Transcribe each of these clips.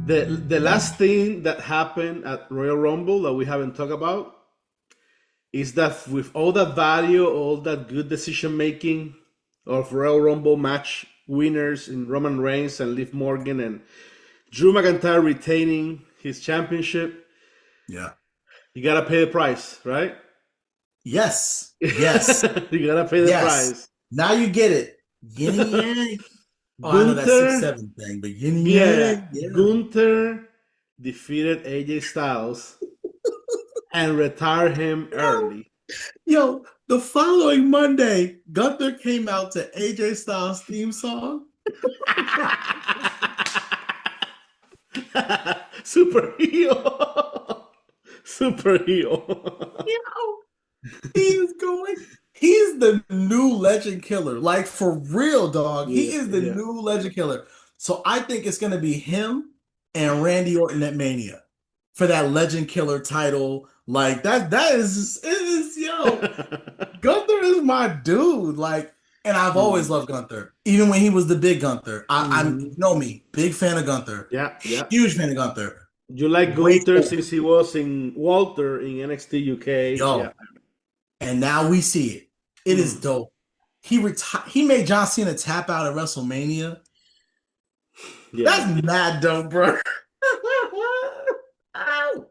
The last thing that happened at Royal Rumble that we haven't talked about is that with all that value, all that good decision making of Royal Rumble match winners in Roman Reigns and Liv Morgan and Drew McIntyre retaining his championship, Yeah. you gotta pay the price, right? Yes. Yes. You gotta pay the Yes. price. Now you get it. Yin and yang. Oh, I know that Gunther, 6-7 thing, but yin and yeah, yang. Yeah. Gunther defeated AJ Styles and retired him Yo, early. yo, the following Monday, Gunther came out to AJ Styles' theme song. Super heel. Super heel. Yo, he is going. He's the new legend killer. Like for real, dog. He Yeah, is the yeah. new legend killer. So I think it's gonna be him and Randy Orton at Mania for that legend killer title. Like that is yo. Gunther is my dude. Like, and I've always loved Gunther. Even when he was the big Gunther. I'm Mhm. you know me, big fan of Gunther. Yeah, yeah. Huge fan of Gunther. You like Way Gunther over. since he was in Walter in NXT UK. Yeah. Yo. And now we see it. It is Mm. dope. He made John Cena tap out at WrestleMania. Yeah. That's mad dope, bro. I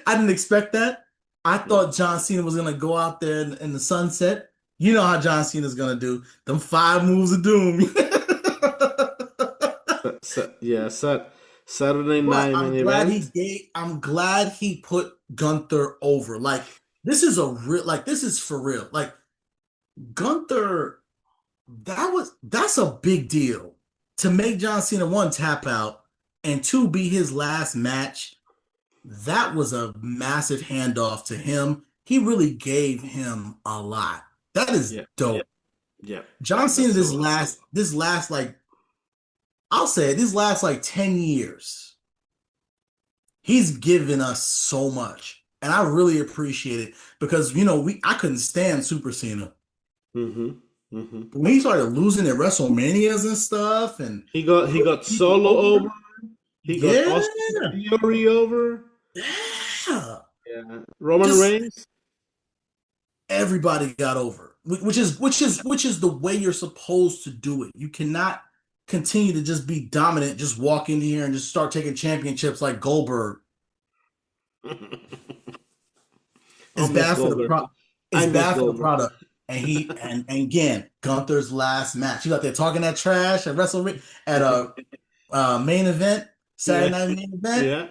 didn't expect that. I thought John Cena was gonna go out there in the sunset. You know how John Cena's gonna do. Them 5 moves of doom. Yeah, Saturday But night main event. I'm glad he put Gunther over. Like this is for real. Like Gunther, that's a big deal to make John Cena one tap out and two be his last match. That was a massive handoff to him. He really gave him a lot. That is Yeah, dope. yeah. John Cena That's awesome. this last like I'll say it, this last like 10 years, he's given us so much. And I really appreciate it because I couldn't stand Super Cena. Mm-hmm. Mm-hmm. But when he started losing at WrestleManias and stuff and He got people Solo over, over. He got yeah, Austin Theory over. yeah. Yeah. Roman Just Reigns. everybody got over. Which is the way you're supposed to do it. You cannot continue to just be dominant, just walk in here and just start taking championships like Goldberg. I It's miss bad for the Goldberg. pro it's I miss bad for the Goldberg. product. And again, Gunther's last match. You got there talking that trash at WrestleMania at a main event, Saturday Yeah. night main event, Yeah.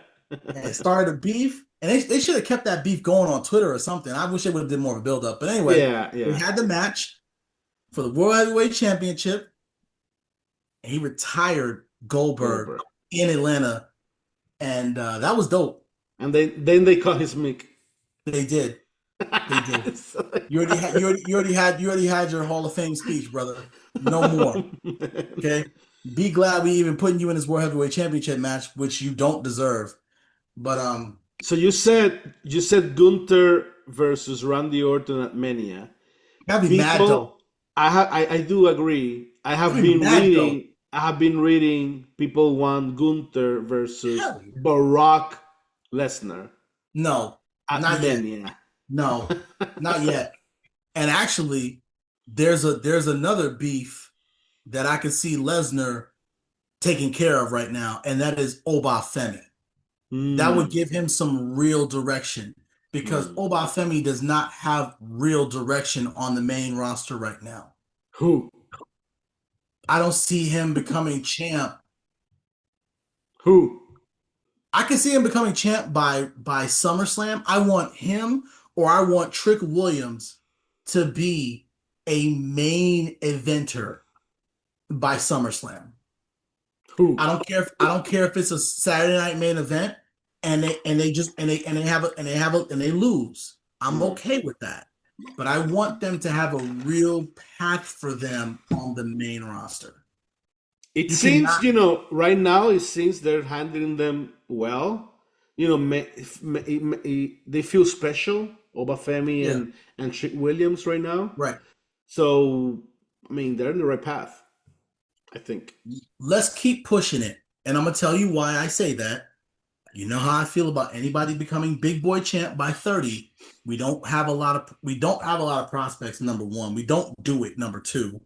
and it started a beef. And they should have kept that beef going on Twitter or something. I wish they would have did more of a build up. But anyway, Yeah. they Yeah. had the match for the World Heavyweight Championship, and he retired Goldberg Goldberg. in Atlanta, and that was dope. And then they cut his mic. They did. They did. So- You already had your Hall of Fame speech, brother. No more. Okay. Be glad we even putting you in this World Heavyweight Championship match, which you don't deserve. But So you said Gunther versus Randy Orton at Mania. that'd be mad dope. People, I do agree. That'd be mad dope. I have been reading. People want Gunther versus Hell yeah. Barack Lesnar No, at not yet. Mania. No, not yet. And actually, there's another beef that I can see Lesnar taking care of right now, and that is Obafemi. That would Hmm. give him some real direction because Hmm. Obafemi does not have real direction on the main roster right now. Who? I don't see him becoming champ. Who? I can see him becoming champ by SummerSlam. I want him or I want Trick Williams to be a main eventer by SummerSlam. Who? I don't care if it's a Saturday night main event and they lose. I'm okay with that. But I want them to have a real path for them on the main roster. It You seems, cannot right now, it seems they're handling them well. They feel special, Obafemi yeah, and Trick Williams right now. right. So, I mean, they're in the right path, I think. Let's keep pushing it. And I'm gonna tell you why I say that. You know how I feel about anybody becoming big boy champ by 30. We don't have a lot of prospects, number one. We don't do it, number two.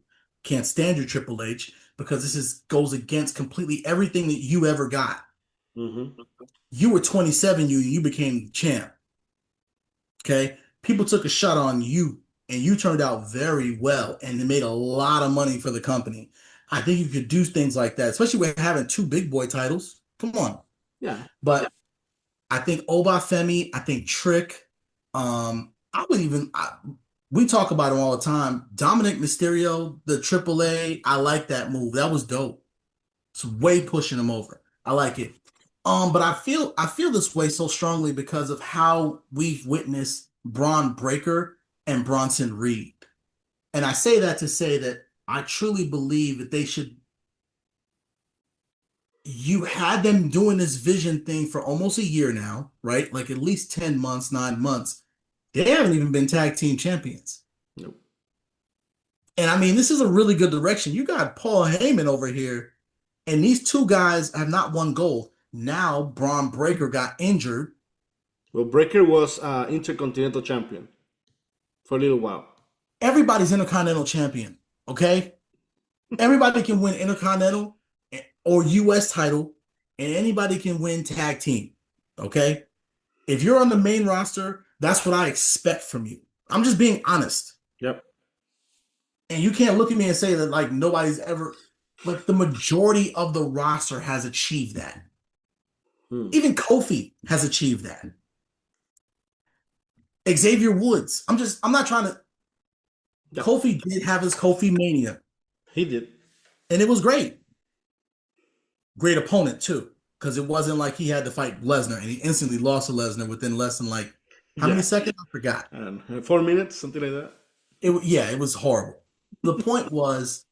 Can't stand your Triple H because this is goes against completely everything that you ever got. Hmm. You were 27, you became champ. Okay. People took a shot on you and you turned out very well and made a lot of money for the company. I think you could do things like that, especially with having two big boy titles. Come on. Yeah. But I think Obafemi, I think Trick, I would even we talk about him all the time. Dominic Mysterio, the AAA, I like that move. That was dope. It's way pushing him over. I like it. But I feel this way so strongly because of how we've witnessed Braun Breaker and Bronson Reed. And I say that to say that I truly believe that they should you had them doing this vision thing for almost a year now, right? Like at least 10 months, 9 months. They haven't even been tag team champions. Nope. And I mean, this is a really good direction. You got Paul Heyman over here, and these two guys have not won gold. Now, Braun Breaker got injured. Well, Breaker was Intercontinental Champion for a little while. Everybody's Intercontinental champion, okay? Everybody can win Intercontinental or US title, and anybody can win tag team, okay? If you're on the main roster, that's what I expect from you. I'm just being honest. Yep. And you can't look at me and say that like nobody's ever like the majority of the roster has achieved that. Hmm. Even Kofi has achieved that. Xavier Woods. I'm not trying to Yep. Kofi did have his Kofi Mania, He did. and it was great. Great opponent too. Because it wasn't like he had to fight Lesnar and he instantly lost to Lesnar within less than like how many Yeah. seconds? I forgot. 4 minutes, something like that. It was horrible. The point was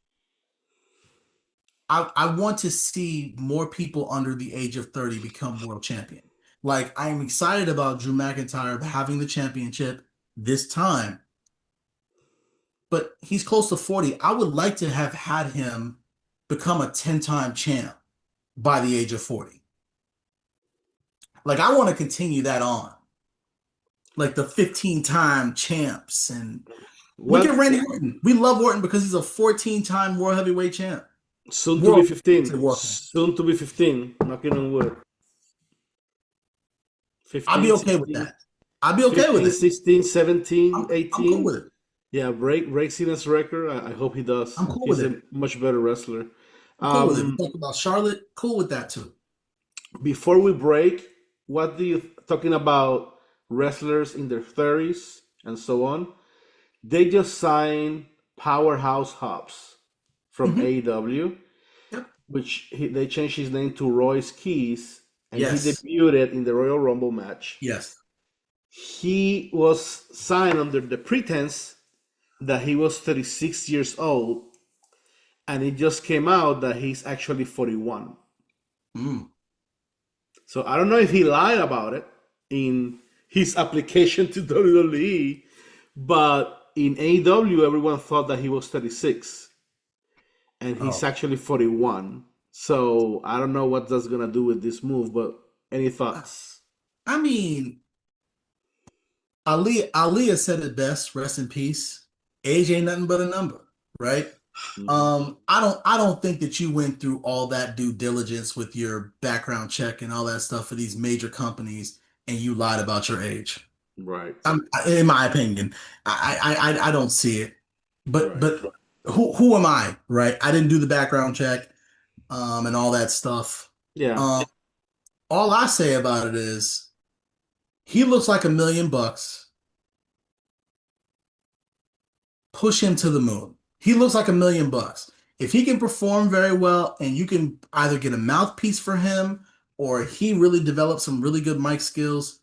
I want to see more people under the age of 30 become world champion. Like I'm excited about Drew McIntyre having the championship this time, but he's close to 40. I would like to have had him become a 10-time champ by the age of 40. Like I want to continue that on. Like the 15-time champs and look Well, at Randy Orton. We love Orton because he's a 14-time world heavyweight champ. soon to be World 15. world. Soon to be 15. Knocking on wood. I'd 15, be okay with 16, that. I'd be okay 15, with it. 16, 17, I'm cool 18. with it. Yeah, breaks Cena's record. I hope he does. I'm cool He's with a it. much better wrestler. I'm cool with it. We Um, talk about Charlotte. Cool with that too. Before we break, what do you talking about wrestlers in their 30s and so on? They just signed Powerhouse Hobbs from Hmm. AEW, Yep. they changed his name to Royce Keys, and he Yes. debuted in the Royal Rumble match. Yes. He was signed under the pretense that he was 36 years old, and it just came out that he's actually 41. Mm. So I don't know if he lied about it in his application to WWE, but in AEW, everyone thought that he was 36, and he's Oh. actually 41. So I don't know what that's gonna do with this move, but any thoughts? I mean, Ali has said it best. Rest in peace. Age ain't nothing but a number, right? Mhm. I don't think that you went through all that due diligence with your background check and all that stuff for these major companies, and you lied about your age. Right, In my opinion, I don't see it. But right. but who am I, right? I didn't do the background check, and all that stuff. Yeah, Um, all I say about it is he looks like $1 million. Push him to the moon. He looks like $1 million. If he can perform very well and you can either get a mouthpiece for him or he really develops some really good mic skills,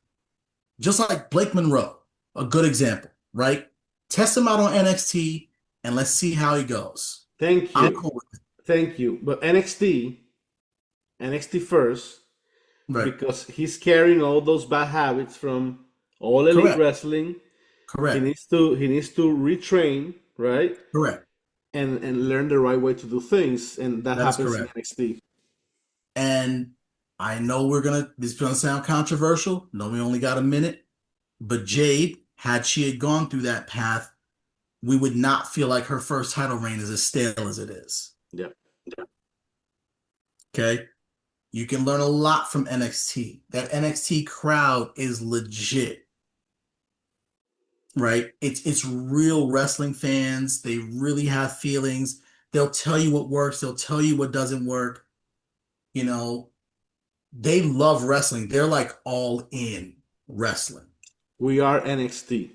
just like Blake Monroe, a good example, right? Test him out on NXT and let's see how he goes. thank I'm you, cool with it. thank you. But NXT first, Right. because he's carrying all those bad habits from all elite Correct. wrestling. He Correct. needs to retrain, right? Correct. And learn the right way to do things, and that That is happens in correct. NXT. And I know this is gonna sound controversial. No, we only got a minute. But Jade, had she had gone through that path, we would not feel like her first title reign is as stale as it is. Yeah. Okay. You can learn a lot from NXT. That NXT crowd is legit, right? It's real wrestling fans. They really have feelings. They'll tell you what works, they'll tell you what doesn't work. You know, they love wrestling. They're like all in wrestling. We are NXT.